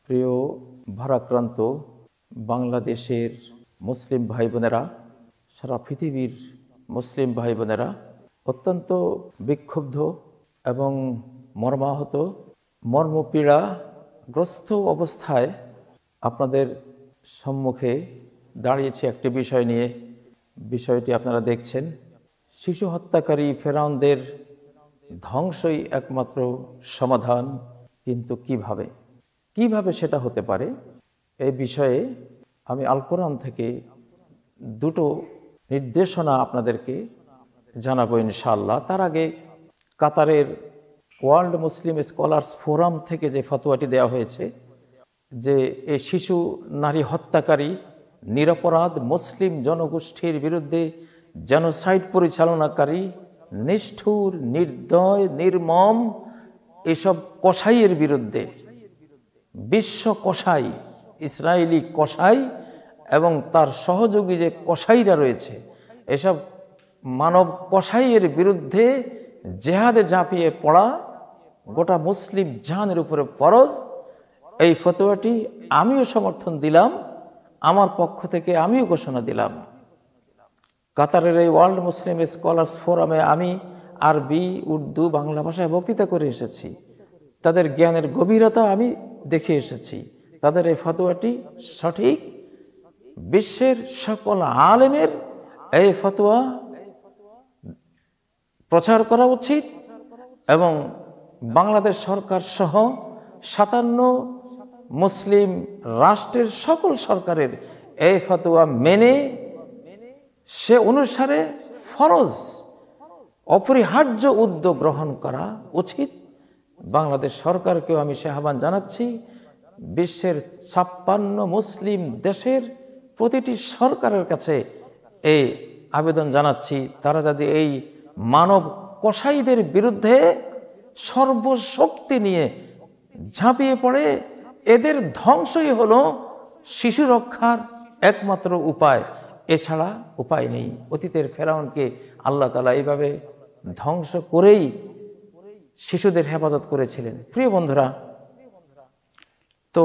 প্রিয় ভারাক্রান্ত বাংলাদেশের মুসলিম ভাই বোনেরা, সারা পৃথিবীর মুসলিম ভাই বোনেরা, অত্যন্ত বিক্ষুব্ধ এবং মর্মাহত, মর্মপীড়াগ্রস্ত অবস্থায় আপনাদের সম্মুখে দাঁড়িয়েছে একটি বিষয় নিয়ে। বিষয়টি আপনারা দেখছেন, শিশু হত্যাকারী ফেরাউনদের ধ্বংসই একমাত্র সমাধান। কিন্তু কিভাবে সেটা হতে পারে, এই বিষয়ে আমি আল কোরআন থেকে দুটো নির্দেশনা আপনাদেরকে জানাবো ইনশাআল্লাহ। তার আগে কাতারের ওয়ার্ল্ড মুসলিম স্কলার্স ফোরাম থেকে যে ফতোয়াটি দেওয়া হয়েছে যে এই শিশু নারী হত্যাকারী নিরপরাধ মুসলিম জনগোষ্ঠীর বিরুদ্ধে জেনোসাইড পরিচালনাকারী নিষ্ঠুর, নির্দয়, নির্মম এসব কসাইয়ের বিরুদ্ধে, বিশ্ব কসাই, ইসরায়েলি কসাই এবং তার সহযোগী যে কসাইরা রয়েছে, এসব মানব কসাইয়ের বিরুদ্ধে জেহাদে ঝাঁপিয়ে পড়া গোটা মুসলিম জাহানের উপরে ফরজ। এই ফতোয়াটি আমিও সমর্থন দিলাম, আমার পক্ষ থেকে আমিও ঘোষণা দিলাম। কাতারের এই ওয়ার্ল্ড মুসলিম স্কলার্স ফোরামে আমি আরবি, উর্দু, বাংলা ভাষায় বক্তৃতা করে এসেছি। তাদের জ্ঞানের গভীরতা আমি দেখে এসেছি। তাদের এই ফতোয়াটি সঠিক। বিশ্বের সকল আলেমের এই ফতোয়া প্রচার করা উচিত এবং বাংলাদেশ সরকার সহ 57 মুসলিম রাষ্ট্রের সকল সরকারের এই ফতোয়া মেনে সে অনুসারে ফরজ, অপরিহার্য উদ্যোগ গ্রহণ করা উচিত। বাংলাদেশ সরকারকেও আমি সে আহ্বান জানাচ্ছি, বিশ্বের 56 মুসলিম দেশের প্রতিটি সরকারের কাছে এই আবেদন জানাচ্ছি, তারা যদি এই মানব কসাইদের বিরুদ্ধে সর্বশক্তি নিয়ে ঝাঁপিয়ে পড়ে, এদের ধ্বংসই হলো শিশু রক্ষার একমাত্র উপায়, এছাড়া উপায় নেই। অতীতের ফেরাউনকে আল্লাহ তাআলা এইভাবে ধ্বংস করেই শিশুদের হেফাজত করেছিলেন। প্রিয় বন্ধুরা, তো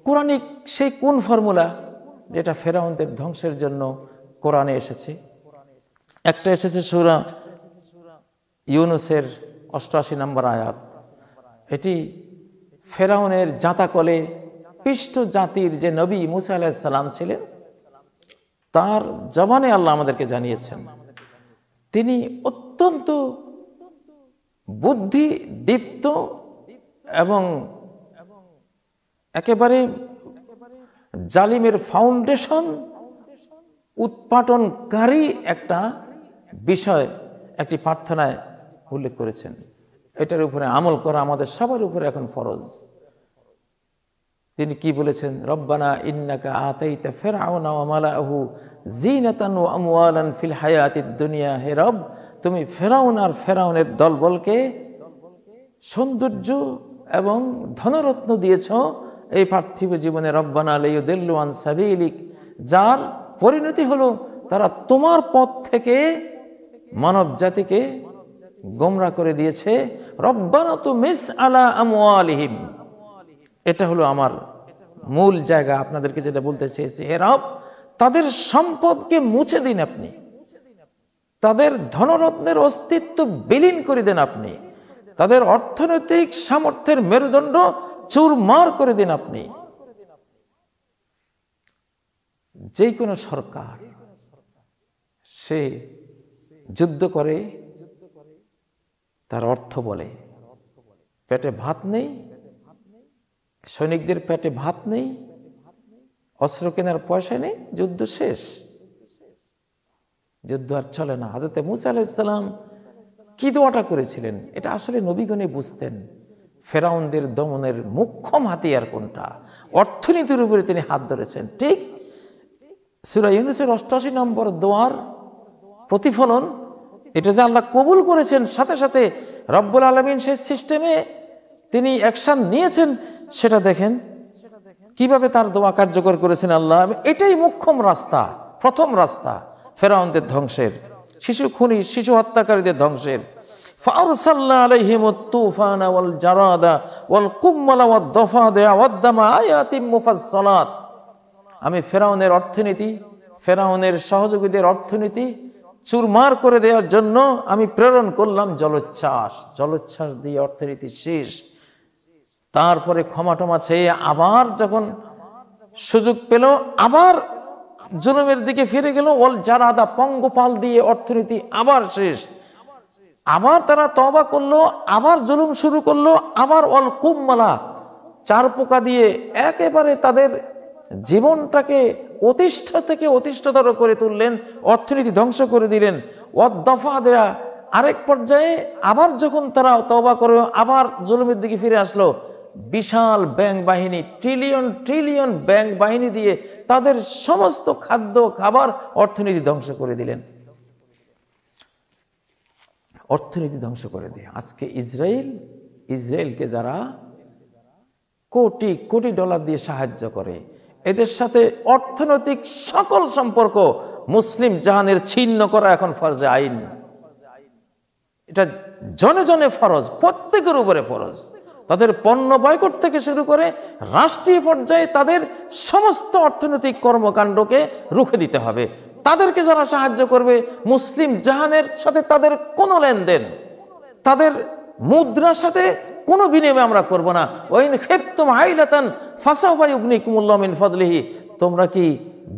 কোরআনিক সেই কোন ফর্মুলা যেটা ফেরাউনদের ধ্বংসের জন্য কোরআনে এসেছে? একটা এসেছে সূরা ইউনুসের 88 নম্বর আয়াত। এটি ফেরাউনের জাঁতাকলে পিষ্ট জাতির যে নবী মুসা আলাইহিস সালাম ছিলেন, তার জবানে আল্লাহ আমাদেরকে জানিয়েছেন, তিনি অত্যন্ত বুদ্ধিদীপ্ত এবং একেবারে জালিমের ফাউন্ডেশন উৎপাটনকারী একটা বিষয় একটি প্রার্থনায় উল্লেখ করেছেন। এটার উপরে আমল করা আমাদের সবার উপরে এখন ফরজ। তিনি কি বলেছেন? রব্বানা ইন্নাকা আতাইতা ফিরআউনা ওয়া মালাআহু জিনাতান ওয়া আমওয়ালান ফিল হায়াতিদ দুনিয়া। হে রব, তুমি ফেরাউন আর ফেরাউনের দলবলকে সৌন্দর্য এবং ধনরত্ন দিয়েছ এই পার্থিব জীবনে। রব্বানা লাইয়ুদিল্লু আন সাবিলিক, যার পরিণতি হলো তারা তোমার পথ থেকে মানব জাতিকে গোমরা করে দিয়েছে। রব্বানা তুমিস আলা আমওয়ালিহিম, এটা হলো আমার মূল জায়গা। আপনাদেরকে যেটা বলতে চেয়েছি, হে রব, তাদের সম্পদকে মুছে দিন আপনি, তাদের ধনরত্নের অস্তিত্ব বিলীন করে দেন আপনি, তাদের অর্থনৈতিক সামর্থ্যের মেরুদণ্ড চুরমার করে দিন আপনি। যে কোনো সরকার সে যুদ্ধ করে তার অর্থ বলে, পেটে ভাত নেই, সৈনিকদের পেটে ভাত নেই, অস্ত্র কেনার পয়সা নেই, যুদ্ধ শেষ, যুদ্ধ আর চলে না। হযরত মুসা আলাইহিস সালাম কি দোয়াটা করেছিলেন, এটা আসলে নবীগণে বুঝতেন। ফেরাউনদের দমনের মুখ্যম হাতিয়ার কোনটা, অর্থনীতির উপরে তিনি হাত ধরেছেন। ঠিক সূরা ইউনূসের 88 নম্বর দোয়ার প্রতিফলন, এটা যে আল্লাহ কবুল করেছেন, সাথে সাথে রব্বুল আলামিন সেই সিস্টেমে তিনি অ্যাকশন নিয়েছেন, সেটা দেখেন কিভাবে তার দোয়া কার্যকর করেছেন আল্লাহ। এটাই মুখ্যম রাস্তা, প্রথম রাস্তা ফেরাউনদের ধ্বংসের, শিশু খুনি, শিশু হত্যাকারীদের ধ্বংসের। فأرسلنا عليهم الطوفان والجراد والقمل والضفادع والدم آيات مفصلات। আমি ফেরাউনের অর্থনীতি, ফেরাউনের সহযোগীদের অর্থনীতি চুরমার করে দেওয়ার জন্য আমি প্রেরণ করলাম জলোচ্ছ্বাস। জলোচ্ছ্বাস দিয়ে অর্থনীতি শেষ। তারপরে ক্ষমা টমা চেয়ে আবার যখন সুযোগ পেল আবার জুলুমের দিকে ফিরে গেল। ওয়াল জারাদা, পঙ্গপাল দিয়ে অর্থনীতি আবার শেষ। আবার তারা তওবা করলো, আবার জুলুম শুরু করলো, আবার ওয়াল কুম্মালা, চার পোকা দিয়ে একেবারে তাদের জীবনটাকে অতিষ্ঠ থেকে অতিষ্ঠতর করে তুললেন, অর্থনীতি ধ্বংস করে দিলেন। ওয়াদ-দফাদেরা, আরেক পর্যায়ে আবার যখন তারা তওবা করে আবার জুলুমের দিকে ফিরে আসলো, বিশাল ব্যাংক বাহিনী, ট্রিলিয়ন ট্রিলিয়ন ব্যাংক বাহিনী দিয়ে তাদের সমস্ত খাদ্য খাবার অর্থনীতি ধ্বংস করে দিলেন। অর্থনীতি ধ্বংস করে দিয়ে আজকে ইসরায়েলকে যারা কোটি কোটি ডলার দিয়ে সাহায্য করে, এদের সাথে অর্থনৈতিক সকল সম্পর্ক মুসলিম জাহানের ছিন্ন করা এখন ফরজে আইন। এটা জনে জনে ফরজ, প্রত্যেকের উপরে ফরজ। তাদের পণ্য বয়কট থেকে শুরু করে রাষ্ট্রীয় পর্যায়ে তাদের সমস্ত অর্থনৈতিক কর্মকাণ্ডকে রুখে দিতে হবে। তাদেরকে যারা সাহায্য করবে, মুসলিম জাহানের সাথে তাদের কোনো লেনদেন, তাদের মুদ্রার সাথে কোনো বিনিময় আমরা করব না। ওয়াইন খিফতুম আইলাতান ফাসাওফা ইউগনিকুমুল্লাহু মিন ফাদলিহি। তোমরা কি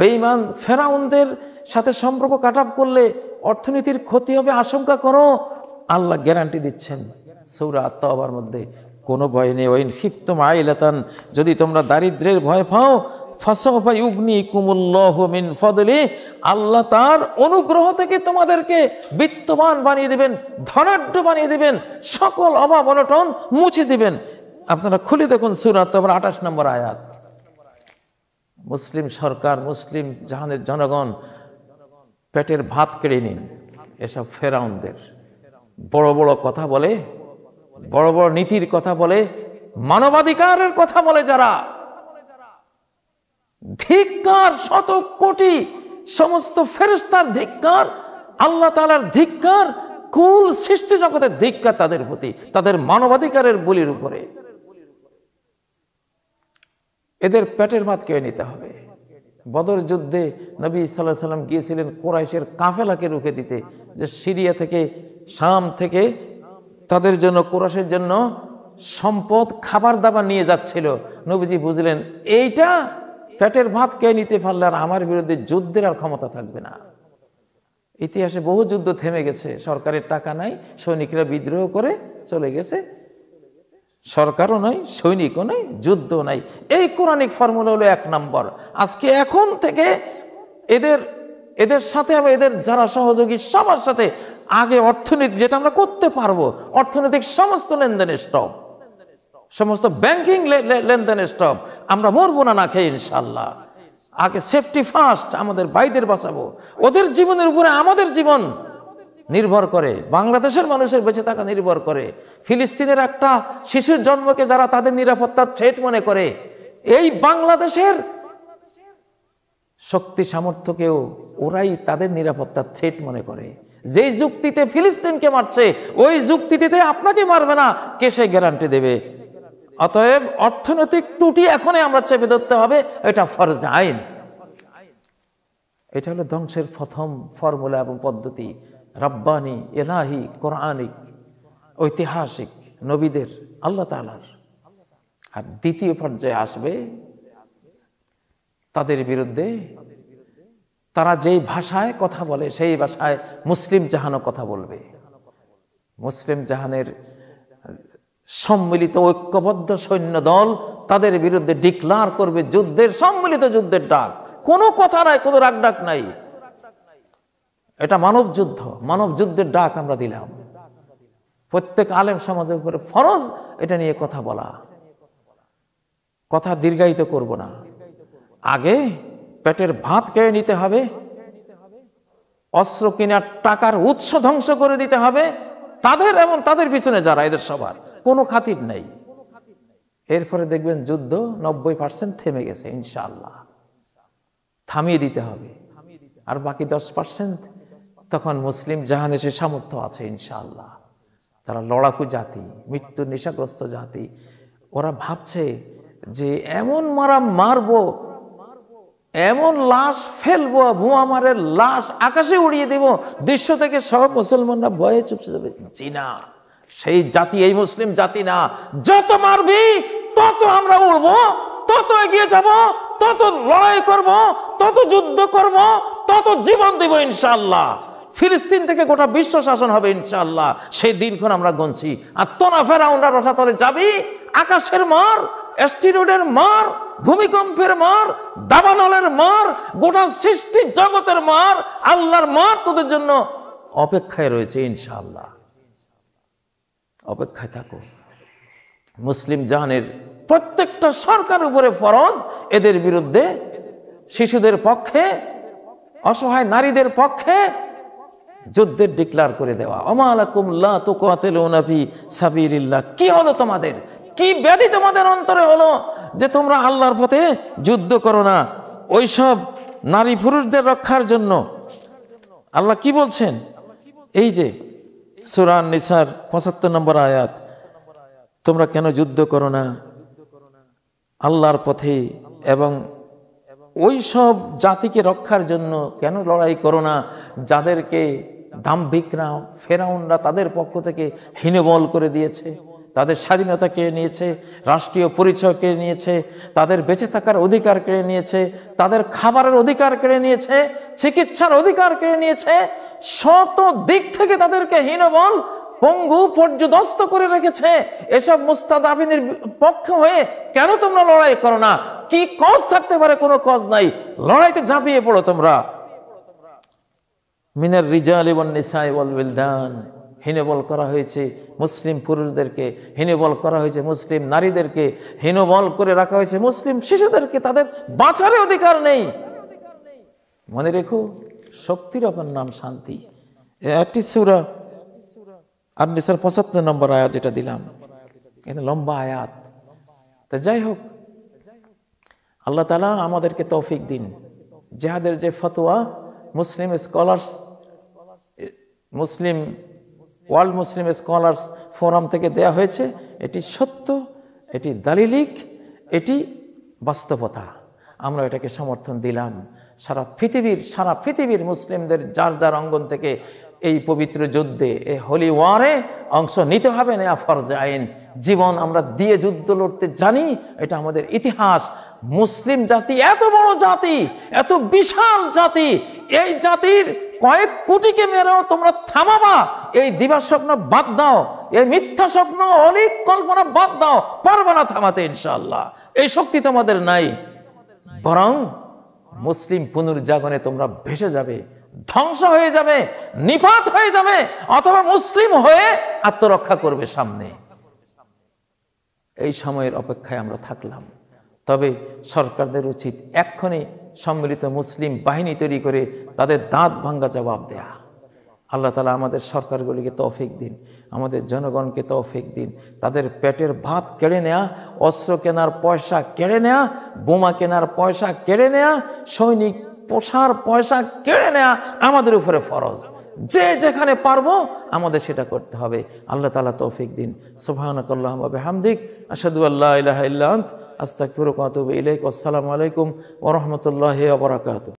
বেঈমান ফেরাউনদের সাথে সম্পর্ক কাটাপ করলে অর্থনীতির ক্ষতি হবে আশঙ্কা করো? আল্লাহ গ্যারান্টি দিচ্ছেন সূরা আত-তাওবার মধ্যে, কোনো ভয় নেই। ওয়াইন খিফতুম আইলাতান, যদি তোমরা দারিদ্র্যের ভয় পাও, ফাসাওফা ইউগনিকুমুল্লাহু মিন ফাদলিহি, আল্লাহ তার অনুগ্রহ থেকে তোমাদেরকে বিত্তবান বানিয়ে দিবেন, ধনাঢ্য বানিয়ে দিবেন, সকল অভাব অনটন মুছে দিবেন। আপনারা খুলে দেখুন সূরা আত-তাওবার 28 নম্বর আয়াত। মুসলিম সরকার, মুসলিম জাহানের জনগণ পেটের ভাত কেড়ে নিন এসব ফেরাউনদের। বড় বড় কথা বলে, বড় বড় নীতির কথা বলে, মানবাধিকারের কথা বলে যারা, ধিক্কার, শত কোটি সমস্ত ফেরেশতার ধিক্কার, আল্লাহ তাআলার ধিক্কার, কুল সৃষ্টি জগতের ধিক্কার তাদের প্রতি, তাদের মানবাধিকারের বলির উপরে। এদের পেটের ভাত কেড়ে নিতে হবে। বদর যুদ্ধে নবী সাল্লাল্লাহু আলাইহি সাল্লাম গিয়েছিলেন কুরাইশের কাফেলাকে রুখে দিতে, যে সিরিয়া থেকে, শাম থেকে তাদের জন্য, কুরাইশের জন্য সম্পদ, খাবার দাবার নিয়ে যাচ্ছিল। নবীজি বুঝলেন এইটা পেটের ভাত কে নিতে পারলে আর আমার বিরুদ্ধে যুদ্ধের আর ক্ষমতা থাকবে না। ইতিহাসে বহু যুদ্ধ থেমে গেছে, সরকারের টাকা নাই, সৈনিকরা বিদ্রোহ করে চলে গেছে, সরকারও নাই, সৈনিকও নাই, যুদ্ধও নাই। এই কোরআনিক ফর্মুলা হলো 1 নম্বর। আজকে এখন থেকে এদের সাথে আমি, এদের যারা সহযোগী সবার সাথে আগে অর্থনীতি যেটা আমরা করতে পারবো, অর্থনৈতিক সমস্ত লেনদেন স্টপ, সমস্ত ব্যাংকিং লেনদেন স্টপ। আমরা মরবো না না খেয়ে ইনশাল্লাহ। আগে সেফটি ফার্স্ট, আমাদের ভাইদের বাঁচাবো। ওদের জীবনের উপরে আমাদের জীবন নির্ভর করে, বাংলাদেশের মানুষের বেঁচে থাকা নির্ভর করে। ফিলিস্তিনের একটা শিশুর জন্মকে যারা তাদের নিরাপত্তার থ্রেট মনে করে, এই বাংলাদেশের শক্তি সামর্থ্যকেও ওরাই তাদের নিরাপত্তার থ্রেট মনে করে। যেই যুক্তিতে ফিলিস্তিনকে মারছে, ওই যুক্তিতে আপনাকে মারবে না, কে সে গ্যারান্টি দেবে? অতএব অর্থনৈতিক ত্রুটি এখনই আমরা চেপে ধরতে হবে, এটা ফরজ আইন। এটা হলো ধ্বংসের প্রথম ফর্মুলা এবং পদ্ধতি, রব্বানি, ইলাহি, কোরআনিক, ঐতিহাসিক, নবীদের, আল্লাহ তাআলার। আর দ্বিতীয় পর্যায়ে আসবে তাদের বিরুদ্ধে, তারা যেই ভাষায় কথা বলে সেই ভাষায় মুসলিম জাহানও কথা বলবে। মুসলিম জাহানের সম্মিলিত ঐক্যবদ্ধ সৈন্য দল তাদের বিরুদ্ধে ডিক্লার করবে যুদ্ধের, সম্মিলিত যুদ্ধের ডাক। কোনো কথা নাই, কোনো রাগ ডাক নাই, এটা মানব যুদ্ধ, মানব যুদ্ধের ডাক আমরা দিলাম। প্রত্যেক আলেম সমাজের উপরে ফরজ এটা নিয়ে কথা বলা। কথা দীর্ঘায়িত করব না, আগে পেটের ভাত খেয়ে নিতে হবে, অস্ত্র কেনার টাকার উৎস ধ্বংস করে দিতে হবে তাদের এবং তাদের পিছনে যারা, এদের সবার কোনো খাতির নেই। এরপরে দেখবেন যুদ্ধ 90% থেমে গেছে ইনশাআল্লাহ, থামিয়ে দিতে হবে। আর বাকি 10% তখন মুসলিম জাহানে সে সামর্থ্য আছে ইনশাআল্লাহ। তারা লড়াকু জাতি, মৃত্যু নেশাগ্রস্ত জাতি। ওরা ভাবছে যে এমন মারা মারবো, এমন লাশ ফেলবো, বোমা মারে লাশ আকাশে উড়িয়ে দেব, দৃশ্য থেকে সব মুসলমানরা ভয়ে চুপসে যাবে। জি না, সেই জাতি এই মুসলিম জাতি না। যত মারবি তত আমরা উড়বো, তত এগিয়ে যাব, তত লড়াই করব, তত যুদ্ধ করব, তত জীবন দেব ইনশাআল্লাহ। ফিলিস্তিন থেকে গোটা বিশ্ব শাসন হবে ইনশাআল্লাহ। সেই দিনক্ষণ আমরা গুনছি। আর তোরা ফেরাউনরা রসাতলে যাবি, আকাশের মার, অ্যাস্টেরয়েডের মার, ভূমিকম্পের মার, দাবানলের মার, গোটা সৃষ্টি জগতের মার, আল্লাহর মার তোদের জন্য অপেক্ষায় রয়েছে ইনশাআল্লাহ। অপেক্ষায় থাকো। মুসলিম জাহানের প্রত্যেকটা সরকার উপরে ফরজ এদের বিরুদ্ধে, শিশুদের পক্ষে, অসহায় নারীদের পক্ষে যুদ্ধের ডিক্লার করে দেওয়া। ওমা লাকুম লা তুকাতিলুনা ফি সাবিলিল্লাহ। কি হলো তোমাদের, কি ব্যাধি তোমাদের অন্তরে হলো যে তোমরা আল্লাহর পথে যুদ্ধ করো না? ওইসব নারী পুরুষদের রক্ষার জন্য আল্লাহ কি বলছেন? এই যে সূরা নিসার ৭৫ নম্বর আয়াত, তোমরা কেন যুদ্ধ করো না আল্লাহর পথে, এবং ওই সব জাতিকে রক্ষার জন্য কেন লড়াই করো না যাদেরকে দাম্ভিকরা, ফেরাউনরা তাদের পক্ষ থেকে হীনবল করে দিয়েছে, তাদের স্বাধীনতা কেড়ে নিয়েছে, রাষ্ট্রীয় পরিচয় কেড়ে নিয়েছে, তাদের বেঁচে থাকার অধিকার কেড়ে নিয়েছে, তাদের খাবারের অধিকার কেড়ে নিয়েছে, চিকিৎসার অধিকার কেড়ে নিয়েছে, শত দিক থেকে তাদেরকে হীনবল, পঙ্গু, পর্যদস্ত করে রেখেছে। এসব মুস্তাদাবিনের পক্ষে হয়ে কেন তোমরা লড়াই করো না? কি কজ থাকতে পারে? কোনো কজ নাই, লড়াইতে ঝাঁপিয়ে পড়ো তোমরা। মিনার রিজালি ওয়ান নিসাই ওয়াল বিলদান, হীনবল করা হয়েছে মুসলিম পুরুষদেরকে, হীনবল করা হয়েছে মুসলিম নারীদেরকে, হীনবল করে রাখা হয়েছে মুসলিম শিশুদেরকে। তাদের বাঁচার অধিকার নেই। মনে রেখো, শক্তির অপর নাম শান্তি। একটি সূরা আর-নিসার ৭৫ নম্বর আয়াত যেটা দিলাম, এটা লম্বা আয়াত। তা যাই হোক, আল্লাহ তাআলা আমাদেরকে তৌফিক দিন। জিহাদের যে ফতোয়া মুসলিম স্কলার্স, ওয়ার্ল্ড মুসলিম স্কলার্স ফোরাম থেকে দেয়া হয়েছে, এটি সত্য, এটি দালিলিক, এটি বাস্তবতা। আমরা এটাকে সমর্থন দিলাম। সারা পৃথিবীর মুসলিমদের যার যার অঙ্গন থেকে এই পবিত্র যুদ্ধে, এই হোলি ওয়ারে অংশ নিতে হবে না ফরজ আইন। জীবন আমরা দিয়ে যুদ্ধ লড়তে জানি, এটা আমাদের ইতিহাস। মুসলিম জাতি এত বড় জাতি, এত বিশাল জাতি, এই জাতির কয়েক কোটিকে মেরেও তোমরা থামাবা, এই দিবা স্বপ্ন বাদ দাও, এই মিথ্যা স্বপ্ন, অনেক কল্পনা বাদ দাও, পারবা না থামাতে ইনশাআল্লাহ। এই শক্তি তোমাদের নাই। বরং মুসলিম পুনর্জাগরণে তোমরা ভেসে যাবে, ধ্বংস হয়ে যাবে, নিপাত হয়ে যাবে, অথবা মুসলিম হয়ে আত্মরক্ষা করবে সামনে। এই সময়ের অপেক্ষায় আমরা থাকলাম। তবে সরকারদের উচিত এক্ষুনি সম্মিলিত মুসলিম বাহিনী তৈরি করে তাদের দাঁত ভাঙ্গা জবাব দেয়া। আল্লাহ তাআলা আমাদের সরকারগুলিকে তৌফিক দিন, আমাদের জনগণকে তৌফিক দিন। তাদের পেটের ভাত কেড়ে নেয়া, অস্ত্র কেনার পয়সা কেড়ে নেয়া, বোমা কেনার পয়সা কেড়ে নেয়া, সৈনিক পোষার পয়সা কেড়ে নেয়া আমাদের উপরে ফরজ। যে যেখানে পারবো আমাদের সেটা করতে হবে। আল্লাহ তাআলা তৌফিক দিন। সুবহানাকাল্লাহুম্মা ওয়া বিহামদিক, আশহাদু আল্লা ইলাহা ইল্লা আনতা, আস্তাগফিরুকা ওয়া আতুবু ইলাইক। আসসালামু আলাইকুম ওয়া রাহমাতুল্লাহি ওয়া বারাকাতুহু।